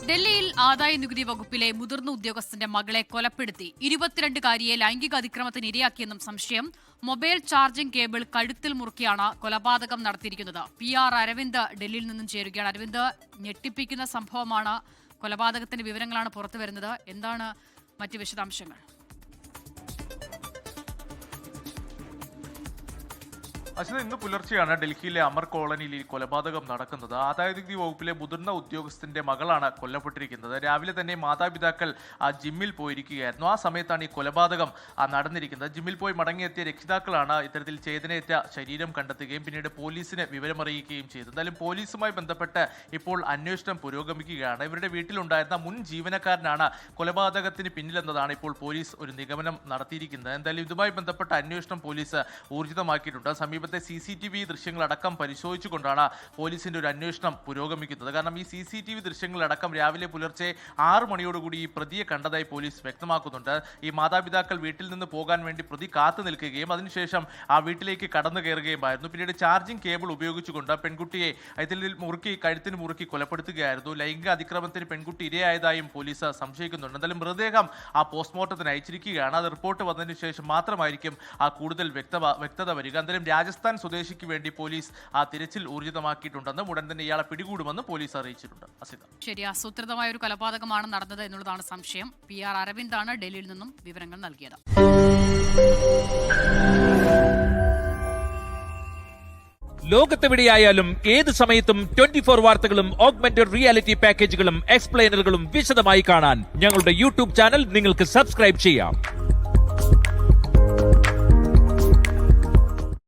ഡൽഹിയിൽ ആദായനികുതി വകുപ്പിലെ മുതിർന്ന ഉദ്യോഗസ്ഥന്റെ മകളെ കൊലപ്പെടുത്തി 22-കാരിയെ ലൈംഗിക അതിക്രമത്തിന് ഇരയാക്കിയെന്നും സംശയം. മൊബൈൽ ചാർജിംഗ് കേബിൾ കഴുത്തിൽ മുറുക്കിയാണ് കൊലപാതകം നടത്തിയിരിക്കുന്നത്. PR അരവിന്ദ് ഡൽഹിയിൽ നിന്നും ചേരുകയാണ്. അരവിന്ദ്, ഞെട്ടിപ്പിക്കുന്ന സംഭവമാണ്. കൊലപാതകത്തിന്റെ വിവരങ്ങളാണ് പുറത്തുവരുന്നത്. എന്താണ് മറ്റ് വിശദാംശങ്ങൾ? അശ്വതി, ഇന്ന് പുലർച്ചെയാണ് ഡൽഹിയിലെ അമർ കോളനിയിൽ ഈ കൊലപാതകം നടക്കുന്നത്. ആദായനികുതി വകുപ്പിലെ മുതിർന്ന ഉദ്യോഗസ്ഥന്റെ മകളാണ് കൊല്ലപ്പെട്ടിരിക്കുന്നത്. രാവിലെ തന്നെ മാതാപിതാക്കൾ ജിമ്മിൽ പോയിരിക്കുകയായിരുന്നു. ആ സമയത്താണ് ഈ കൊലപാതകം നടന്നിരിക്കുന്നത്. ജിമ്മിൽ പോയി മടങ്ങിയെത്തിയ രക്ഷിതാക്കളാണ് ഇത്തരത്തിൽ ചേതനയേറ്റ ശരീരം കണ്ടെത്തുകയും പിന്നീട് പോലീസിനെ വിവരമറിയിക്കുകയും ചെയ്തത്. എന്തായാലും പോലീസുമായി ബന്ധപ്പെട്ട് ഇപ്പോൾ അന്വേഷണം പുരോഗമിക്കുകയാണ്. ഇവരുടെ വീട്ടിലുണ്ടായിരുന്ന മുൻ ജീവനക്കാരനാണ് കൊലപാതകത്തിന് പിന്നിലെന്നതാണ് ഇപ്പോൾ പോലീസ് ഒരു നിഗമനം നടത്തിയിരിക്കുന്നത്. എന്തായാലും ഇതുമായി ബന്ധപ്പെട്ട അന്വേഷണം പോലീസ് ഊർജിതമാക്കിയിട്ടുണ്ട്. സമീപത്തെ CCTV ദൃശ്യങ്ങളടക്കം പരിശോധിച്ചുകൊണ്ടാണ് പോലീസിന്റെ ഒരു അന്വേഷണം പുരോഗമിക്കുന്നത്. കാരണം ഈ CCTV ദൃശ്യങ്ങളടക്കം രാവിലെ പുലർച്ചെ 6 മണിയോടുകൂടി ഈ പ്രതിയെ കണ്ടതായി പോലീസ് വ്യക്തമാക്കുന്നുണ്ട്. ഈ മാതാപിതാക്കൾ വീട്ടിൽ നിന്ന് പോകാൻ വേണ്ടി പ്രതി കാത്തു നിൽക്കുകയും അതിനുശേഷം ആ വീട്ടിലേക്ക് കടന്നു കയറുകയുമായിരുന്നു. പിന്നീട് ചാർജിംഗ് കേബിൾ ഉപയോഗിച്ചുകൊണ്ട് പെൺകുട്ടിയെ കഴുത്തിന് മുറുക്കി കൊലപ്പെടുത്തുകയായിരുന്നു. ലൈംഗിക അതിക്രമത്തിന് പെൺകുട്ടി ഇരയായതായും പോലീസ് സംശയിക്കുന്നുണ്ട്. എന്തായാലും മൃതദേഹം മൃതദേഹത്തിന് അയച്ചിരിക്കുകയാണ്. അത് റിപ്പോർട്ട് വന്നതിന് ശേഷം മാത്രമായിരിക്കും കൂടുതൽ വ്യക്തത വരിക. എന്തായാലും രാജസ്ഥാൻ സ്വദേശിക്ക് വേണ്ടി പോലീസ് തിരച്ചിൽ ഊർജിതമാക്കിയിട്ടുണ്ടെന്നും ഉടൻ തന്നെ ഇയാളെ പിടികൂടുമെന്ന് പോലീസ് അറിയിച്ചിട്ടുണ്ട്. ശരി, ആസൂത്രിതമായ ഒരു കൊലപാതകമാണ് നടന്നത് എന്നുള്ളതാണ് സംശയം. PR അരവിന്ദാണ് ഡൽഹിയിൽ നിന്നും വിവരങ്ങൾ നൽകിയത്. ലോകത്തെവിടെയായാലും ഏത് സമയത്തും 24 വാർത്തകളും ഓഗ്മെന്റഡ് റിയാലിറ്റി പാക്കേജുകളും എക്സ്പ്ലെയിനറുകളും വിശദമായി കാണാൻ ഞങ്ങളുടെ YouTube ചാനൽ നിങ്ങൾക്ക് സബ്സ്ക്രൈബ് ചെയ്യാം.